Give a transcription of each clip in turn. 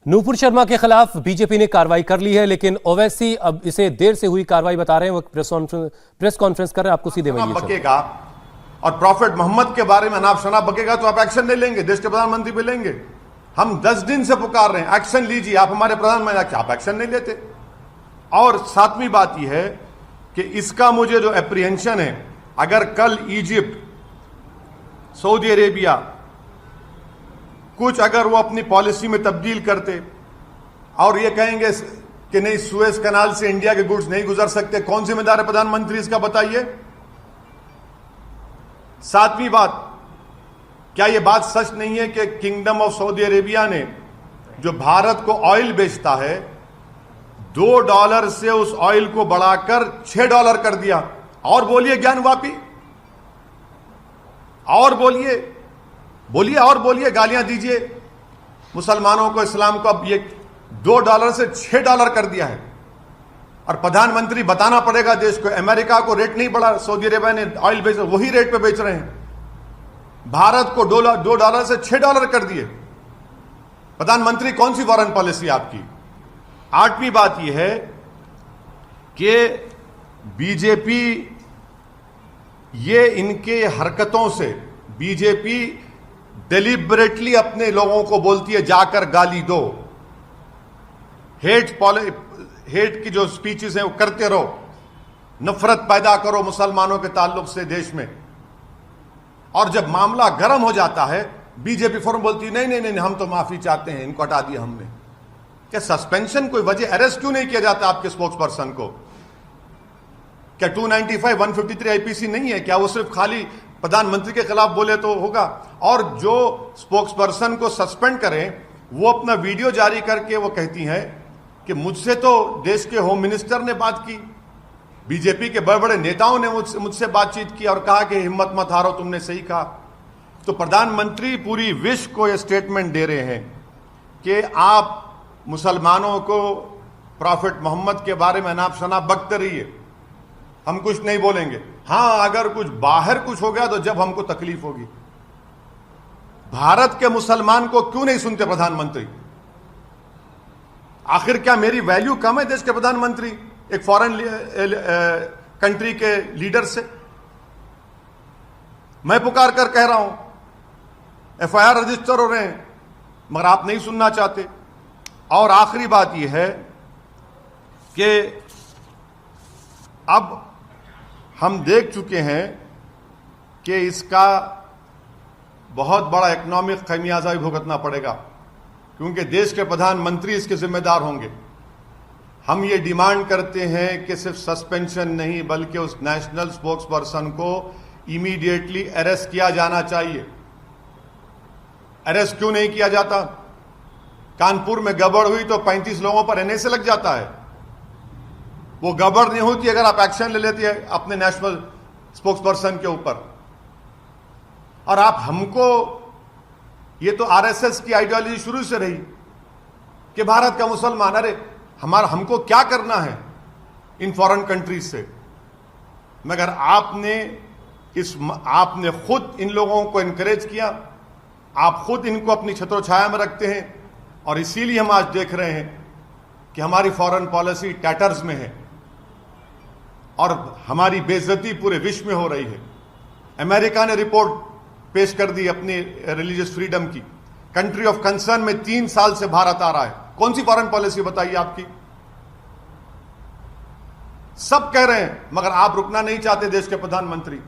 नूपुर शर्मा के खिलाफ बीजेपी ने कार्रवाई कर ली है, लेकिन ओवैसी अब इसे देर से हुई कार्रवाई बता रहे हैं। वो प्रेस कॉन्फ्रेंस कर रहे हैं, आपको सीधे वही बकेगा और प्रॉफिट मोहम्मद के बारे में अनाप शनाप बकेगा तो आप एक्शन नहीं लेंगे, देश के प्रधानमंत्री पे लेंगे। हम 10 दिन से पुकार रहे हैं एक्शन लीजिए, आप हमारे प्रधानमंत्री, आप एक्शन नहीं लेते। और सातवीं बात यह है कि इसका मुझे जो एप्रीहेंशन है, अगर कल इजिप्ट, सऊदी अरेबिया कुछ अगर वो अपनी पॉलिसी में तब्दील करते और ये कहेंगे कि नहीं सुएज कनाल से इंडिया के गुड्स नहीं गुजर सकते, कौन जिम्मेदार है प्रधानमंत्री इसका बताइए। सातवीं बात, क्या यह बात सच नहीं है कि किंगडम ऑफ सऊदी अरेबिया ने जो भारत को ऑयल बेचता है $2 से उस ऑयल को बढ़ाकर $6 कर दिया? और बोलिए ज्ञानवापी, और बोलिए बोलिए और बोलिए, गालियां दीजिए मुसलमानों को, इस्लाम को। अब ये $2 से $6 कर दिया है और प्रधानमंत्री बताना पड़ेगा देश को, अमेरिका को रेट नहीं बढ़ा, सऊदी अरेबिया ने ऑयल बेच, वही रेट पे बेच रहे हैं। भारत को $2 से $6 कर दिए। प्रधानमंत्री कौन सी फॉरेन पॉलिसी आपकी? आठवीं बात यह है कि बीजेपी, ये इनके हरकतों से बीजेपी डेलिबरेटली अपने लोगों को बोलती है जाकर गाली दो, हेट की जो स्पीचेस हैं वो करते रहो, नफरत पैदा करो मुसलमानों के ताल्लुक से देश में। और जब मामला गर्म हो जाता है बीजेपी फौरन बोलती है नहीं नहीं नहीं, हम तो माफी चाहते हैं, इनको हटा दिया हमने। क्या सस्पेंशन कोई वजह, अरेस्ट क्यों नहीं किया जाता आपके स्पोक्स पर्सन को? क्या 295, 153 आईपीसी नहीं है क्या? वो सिर्फ खाली प्रधानमंत्री के खिलाफ बोले तो होगा? और जो स्पोक्स पर्सन को सस्पेंड करें वो अपना वीडियो जारी करके वो कहती हैं कि मुझसे तो देश के होम मिनिस्टर ने बात की, बीजेपी के बड़े बड़े नेताओं ने मुझसे बातचीत की और कहा कि हिम्मत मत हारो, तुमने सही कहा। तो प्रधानमंत्री पूरी विश्व को यह स्टेटमेंट दे रहे हैं कि आप मुसलमानों को प्रॉफिट मोहम्मद के बारे में अनाप शनाप बकते रहिए, हम कुछ नहीं बोलेंगे। हां, अगर कुछ बाहर कुछ हो गया तो जब हमको तकलीफ होगी। भारत के मुसलमान को क्यों नहीं सुनते प्रधानमंत्री? आखिर क्या मेरी वैल्यू कम है देश के प्रधानमंत्री एक फॉरेन कंट्री के लीडर से? मैं पुकार कर कह रहा हूं, एफआईआर रजिस्टर हो रहे हैं, मगर आप नहीं सुनना चाहते। और आखिरी बात यह है कि अब हम देख चुके हैं कि इसका बहुत बड़ा इकोनॉमिक खमियाजा भी भुगतना पड़ेगा, क्योंकि देश के प्रधानमंत्री इसके जिम्मेदार होंगे। हम ये डिमांड करते हैं कि सिर्फ सस्पेंशन नहीं बल्कि उस नेशनल स्पोक्स पर्सन को इमीडिएटली अरेस्ट किया जाना चाहिए। अरेस्ट क्यों नहीं किया जाता? कानपुर में गड़बड़ हुई तो 35 लोगों पर एनआईए लग जाता है। वो गड़बड़ नहीं होती अगर आप एक्शन ले लेते हैं अपने नेशनल स्पोक्स पर्सन के ऊपर। और आप हमको, ये तो आरएसएस की आइडियोलॉजी शुरू से रही कि भारत का मुसलमान, अरे हमको क्या करना है इन फॉरेन कंट्रीज से? मगर आपने खुद इन लोगों को एनकरेज किया, आप खुद इनको अपनी छत्रोछाया में रखते हैं और इसीलिए हम आज देख रहे हैं कि हमारी फॉरेन पॉलिसी टैटर्स में है और हमारी बेइज्जती पूरे विश्व में हो रही है। अमेरिका ने रिपोर्ट पेश कर दी अपनी रिलीजियस फ्रीडम की, कंट्री ऑफ कंसर्न में 3 साल से भारत आ रहा है। कौन सी फॉरेन पॉलिसी बताइए आपकी? सब कह रहे हैं मगर आप रुकना नहीं चाहते देश के प्रधानमंत्री,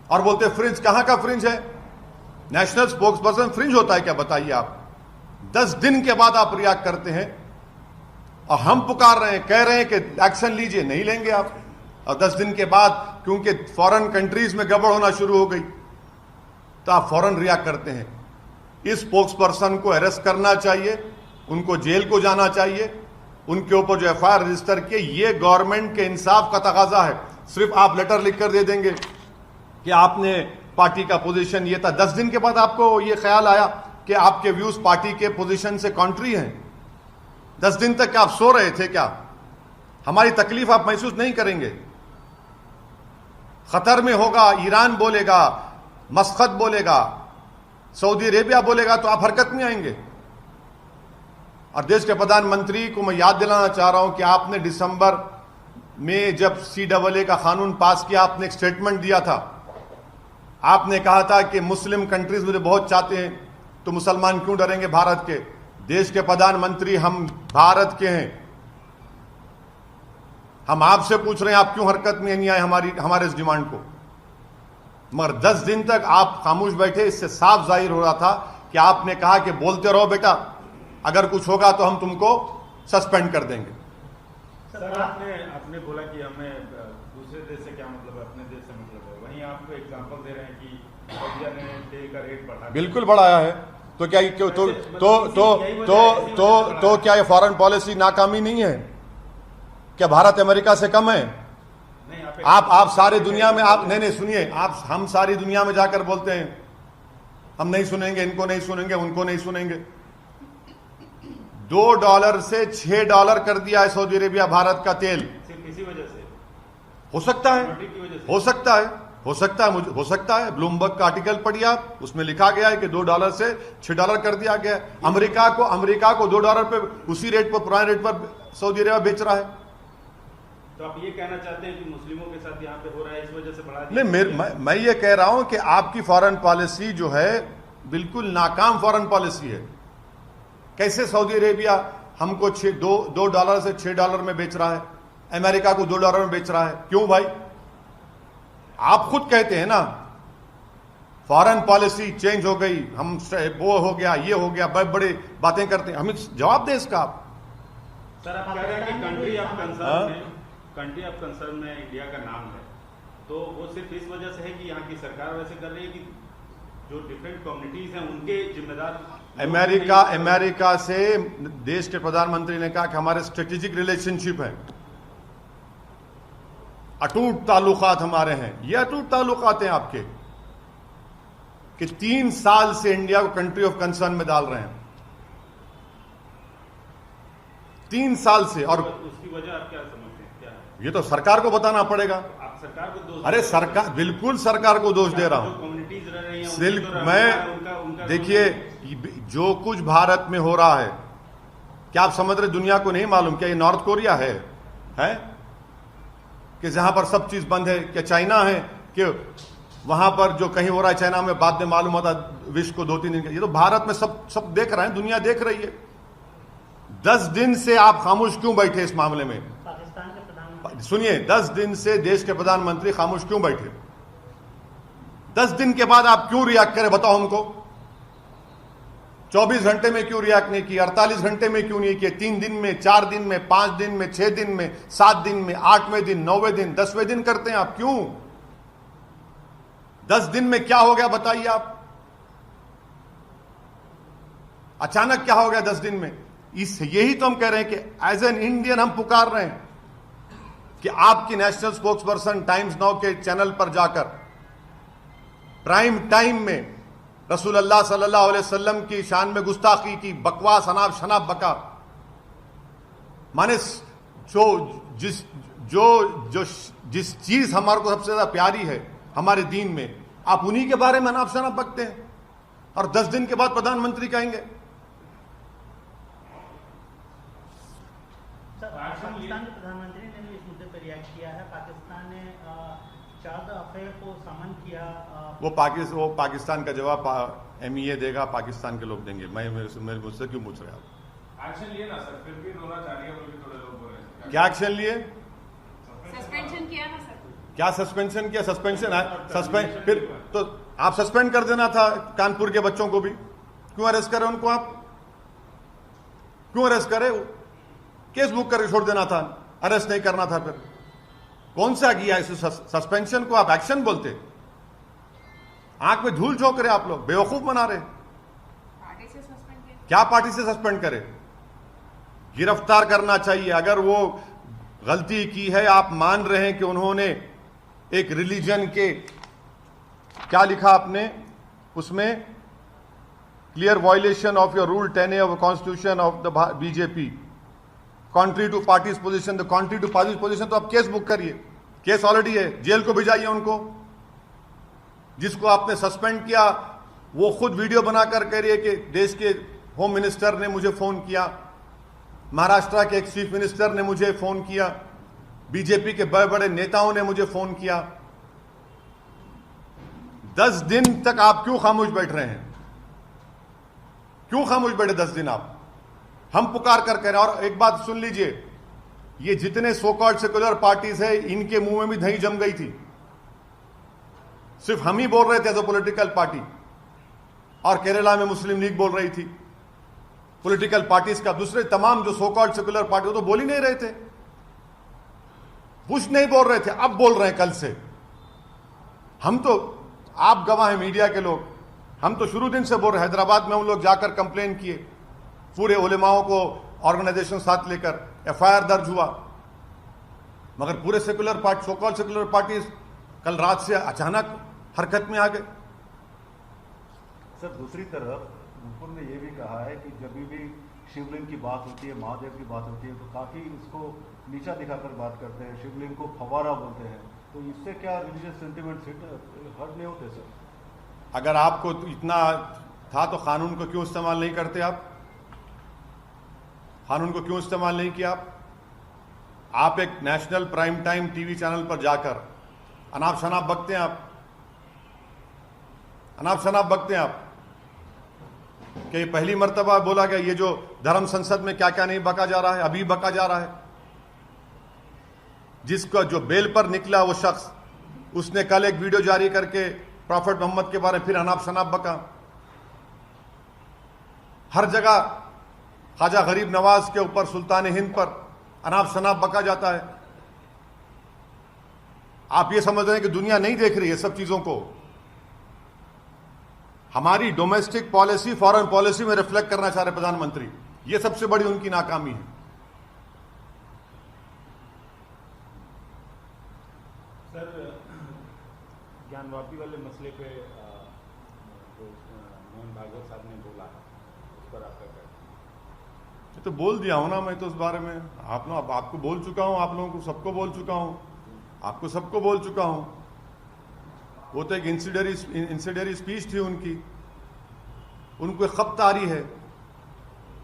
और बोलते फ्रिंज। कहां का फ्रिंज है? नेशनल स्पोक्स पर्सन फ्रिंज होता है क्या बताइए आप? 10 दिन के बाद आप रिएक्ट करते हैं और हम पुकार रहे हैं, कह रहे हैं कि एक्शन लीजिए, नहीं लेंगे आप। और 10 दिन के बाद क्योंकि फॉरेन कंट्रीज में गड़बड़ होना शुरू हो गई तो आप फौरन रिएक्ट करते हैं। इस स्पोक्स पर्सन को अरेस्ट करना चाहिए, उनको जेल को जाना चाहिए, उनके ऊपर जो एफआईआर रजिस्टर किए, ये गवर्नमेंट के इंसाफ का तकाजा है। सिर्फ आप लेटर लिखकर दे देंगे कि आपने पार्टी का पोजीशन ये था, 10 दिन के बाद आपको ये ख्याल आया कि आपके व्यूज पार्टी के पोजीशन से कॉन्ट्री हैं। 10 दिन तक आप सो रहे थे क्या? हमारी तकलीफ आप महसूस नहीं करेंगे? खतर में होगा, ईरान बोलेगा, मस्कत बोलेगा, सऊदी अरेबिया बोलेगा तो आप हरकत में आएंगे। और देश के प्रधानमंत्री को मैं याद दिलाना चाह रहा हूं कि आपने दिसंबर में जब CAA का कानून पास किया, आपने एक स्टेटमेंट दिया था। आपने कहा था कि मुस्लिम कंट्रीज मुझे बहुत चाहते हैं, तो मुसलमान क्यों डरेंगे भारत के। देश के प्रधानमंत्री, हम भारत के हैं, हम आपसे पूछ रहे हैं आप क्यों हरकत में नहीं आए हमारे इस डिमांड को। मगर 10 दिन तक आप खामोश बैठे। इससे साफ जाहिर हो रहा था कि आपने कहा कि बोलते रहो बेटा, अगर कुछ होगा तो हम तुमको सस्पेंड कर देंगे। सर, आपने बोला कि हमें दूसरे देश से क्या मतलब है, अपने देश से मतलब है। वहीं आप एग्जांपल दे रहे हैं कि सऊदीया ने तेल का रेट बढ़ा, बिल्कुल बढ़ाया है। तो क्या तो क्या ये फॉरेन पॉलिसी नाकामी नहीं है? क्या भारत अमेरिका से कम है? नहीं, आप सारी दुनिया में आप नहीं सुनिए, आप हम सारी दुनिया में जाकर बोलते हैं हम नहीं सुनेंगे, इनको नहीं सुनेंगे, उनको नहीं सुनेंगे। $2 से $6 कर दिया है सऊदी अरेबिया भारत का तेल। सिर्फ इसी वजह से हो सकता है, की वजह से हो सकता है, हो सकता है, मुझे हो सकता है। ब्लूमबर्ग का आर्टिकल पढ़िए आप, उसमें लिखा गया है कि $2 से $6 कर दिया गया है। अमेरिका को $2 पे, उसी रेट पर, पुराने रेट पर सऊदी अरेबिया बेच रहा है। तो आप ये कहना चाहते हैं कि मुस्लिमों के साथ यहाँ पे हो रहा है, इस वजह से बढ़ा दिया? नहीं, मैं ये कह रहा हूं कि आपकी फॉरेन पॉलिसी जो है बिल्कुल नाकाम फॉरेन पॉलिसी है। कैसे सऊदी अरेबिया हमको $2 से $6 में बेच रहा है, अमेरिका को $2 में बेच रहा है? क्यों भाई? आप खुद कहते हैं ना फॉरेन पॉलिसी चेंज हो गई, हम वो हो गया, ये हो गया, बड़े बड़े बातें करते हैं। हमें जवाब दे इसका आप। सर, आप कह रहे हैं कि कंट्री ऑफ कंसर्न में इंडिया का नाम है, तो वो सिर्फ इस वजह से है कि यहाँ की सरकार वैसे कर रही है कि जो डिफरेंट कम्युनिटीज हैं उनके जिम्मेदार अमेरिका से देश के प्रधानमंत्री ने कहा कि हमारे स्ट्रेटेजिक रिलेशनशिप है, अटूट ताल्लुकात हमारे हैं। ये अटूट ताल्लुकात हैं आपके कि 3 साल से इंडिया को कंट्री ऑफ कंसर्न में डाल रहे हैं, 3 साल से। और उसकी वजह आप क्या समझते हैं, क्या है? ये तो सरकार को बताना पड़ेगा। आप सरकार को दोष? अरे सरकार, बिल्कुल सरकार को दोष दे रहा हूं। कम्युनिटीज रह रही हैं, सिर्फ उनका मैं देखिए जो कुछ भारत में हो रहा है, क्या आप समझ रहे दुनिया को नहीं मालूम? क्या ये नॉर्थ कोरिया है कि जहां पर सब चीज बंद है? क्या चाइना है कि वहां पर जो कहीं हो रहा है चाइना में बाद में मालूम होता विश्व को 2-3 दिन का? ये तो भारत में सब देख रहे हैं, दुनिया देख रही है। 10 दिन से आप खामोश क्यों बैठे इस मामले में? पाकिस्तान के प्रधानमंत्री सुनिए, 10 दिन से देश के प्रधानमंत्री खामोश क्यों बैठे? 10 दिन के बाद आप क्यों रिएक्ट करें, बताओ हमको। 24 घंटे में क्यों रिएक्ट नहीं किया? 48 घंटे में क्यों नहीं किया? 3 दिन में, 4 दिन में, 5 दिन में, 6 दिन में, 7 दिन में, 8वें दिन, 9वें दिन, 10वें दिन करते हैं आप क्यों? 10 दिन में क्या हो गया बताइए आप? अचानक क्या हो गया 10 दिन में? यही तो हम कह रहे हैं कि एज एन इंडियन हम पुकार रहे हैं कि आपकी national spokes person times now के चैनल पर जाकर प्राइम टाइम में रसूलुल्लाह सल्लल्लाहु अलैहि वसल्लम की शान में गुस्ताखी की, बकवास, अनाप शनाप बका, माने जिस चीज हमारे को सबसे ज्यादा प्यारी है हमारे दीन में, आप उन्हीं के बारे में अनाप शनाप बकते हैं और 10 दिन के बाद प्रधानमंत्री कहेंगे। पाकिस्तान के प्रधानमंत्री ने भी इस मुद्दे पर रिएक्ट किया है। पाकिस्तान ने 4 अफेयर को समन किया। वो पाकिस्तान का जवाब MEA देगा, पाकिस्तान के लोग देंगे। मुझसे क्यों पूछ रहे आप? एक्शन लिए ना सर, फिर भी रोना चाहिए बोल के थोड़े लोग बोल रहे हैं। क्या एक्शन लिए? सस्पेंशन किया ना सर। क्या सस्पेंशन किया? सस्पेंशन है फिर तो आप सस्पेंड कर देना था कानपुर के बच्चों को भी। क्यों अरेस्ट करे उनको? आप क्यों अरेस्ट करे? केस बुक करके छोड़ देना था, अरेस्ट नहीं करना था। फिर कौन सा किया इस सस्पेंशन को आप एक्शन बोलते? आंख में धूल झोंक रहे आप लोग, बेवकूफ बना रहे। पार्टी से सस्पेंड किया? क्या पार्टी से सस्पेंड करे? गिरफ्तार करना चाहिए। अगर वो गलती की है, आप मान रहे हैं कि उन्होंने एक रिलीजन के, क्या लिखा आपने उसमें, clear violation of your rule 10A of constitution of the BJP, contrary to party's position, the contrary to party's position, तो आप केस बुक करिए। केस ऑलरेडी है, जेल को भिजाइए उनको। जिसको आपने सस्पेंड किया वो खुद वीडियो बनाकर कह रही है कि देश के होम मिनिस्टर ने मुझे फोन किया महाराष्ट्र के एक चीफ मिनिस्टर ने मुझे फोन किया, बीजेपी के बड़े बड़े नेताओं ने मुझे फोन किया। 10 दिन तक आप क्यों खामोश बैठ रहे हैं? क्यों खामोश बैठे 10 दिन आप? हम पुकार कर कह रहे हैं। और एक बात सुन लीजिए, ये जितने सो कॉल्ड सेक्युलर पार्टीज है, इनके मुंह में भी दही जम गई थी। सिर्फ हम ही बोल रहे थे एज अ पॉलिटिकल पार्टी, और केरला में मुस्लिम लीग बोल रही थी पॉलिटिकल पार्टीज का। दूसरे तमाम जो सो कॉल्ड सेक्युलर पार्टी वो तो बोल ही नहीं रहे थे, कुछ नहीं बोल रहे थे, अब बोल रहे हैं कल से। हम तो, आप गवाह हैं मीडिया के लोग, हम तो शुरू दिन से बोल रहे हैं। हैदराबाद में हम लोग जाकर कंप्लेन किए, पूरे उलेमाओं को ऑर्गेनाइजेशन साथ लेकर एफआईआर दर्ज हुआ, मगर पूरे secular party, so called secular parties कल रात से अचानक हरकत में आ गए। सर, दूसरी तरफ नुपुर ने यह भी कहा है कि जब भी शिवलिंग की बात होती है, महादेव की बात होती है, तो काफी इसको नीचा दिखाकर बात करते हैं, शिवलिंग को फवारा बोलते हैं। तो इससे क्या रिलीजियस सेंटिमेंट हर्ट नहीं होते सर? अगर आपको इतना था तो कानून को क्यों इस्तेमाल नहीं करते आप? कानून को क्यों इस्तेमाल नहीं किया आप? एक national prime time TV channel पर जाकर अनाप शनाप बकते हैं आप, अनाप शनाप बकते हैं आप कि पहली मर्तबा बोला गया ये जो धर्म संसद में क्या क्या नहीं बका जा रहा है, अभी बका जा रहा है। जिसका जो बेल पर निकला वो शख्स, उसने कल एक वीडियो जारी करके प्रॉफेट मोहम्मद के बारे में फिर अनाप शनाप बका। हर जगह ख्वाजा गरीब नवाज के ऊपर, सुल्तान हिंद पर अनाप शनाप बका जाता है। आप ये समझ रहे हैं कि दुनिया नहीं देख रही है सब चीजों को? हमारी डोमेस्टिक पॉलिसी फॉरेन पॉलिसी में रिफ्लेक्ट करना चाह रहे प्रधानमंत्री, ये सबसे बड़ी उनकी नाकामी है। सर, ज्ञानवापी वाले मसले पे जो मोहन भागवत साहब ने बोला है, उस पर आपका क्या? ये तो बोल दिया हूं ना मैं तो उस बारे में। आपको बोल चुका हूं, आप लोगों को सबको बोल चुका हूं, आपको सबको बोल चुका हूं। वो तो एक इंसिडेंटरी स्पीच थी उनकी। उनको एक खपत आ रही है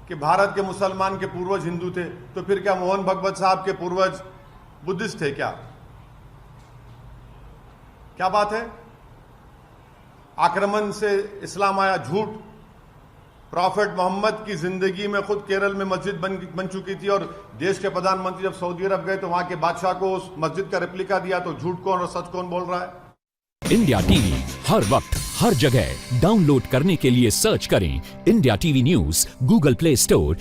कि भारत के मुसलमान के पूर्वज हिंदू थे, तो फिर क्या मोहन भागवत साहब के पूर्वज बुद्धिस्ट थे क्या? क्या बात है? आक्रमण से इस्लाम आया, झूठ। प्रॉफेट मोहम्मद की जिंदगी में खुद केरल में मस्जिद बन चुकी थी, और देश के प्रधानमंत्री जब सऊदी अरब गए तो वहां के बादशाह को उस मस्जिद का रेप्लिका दिया। तो झूठ कौन और सच कौन बोल रहा है? इंडिया टीवी हर वक्त हर जगह डाउनलोड करने के लिए सर्च करें India TV news Google play store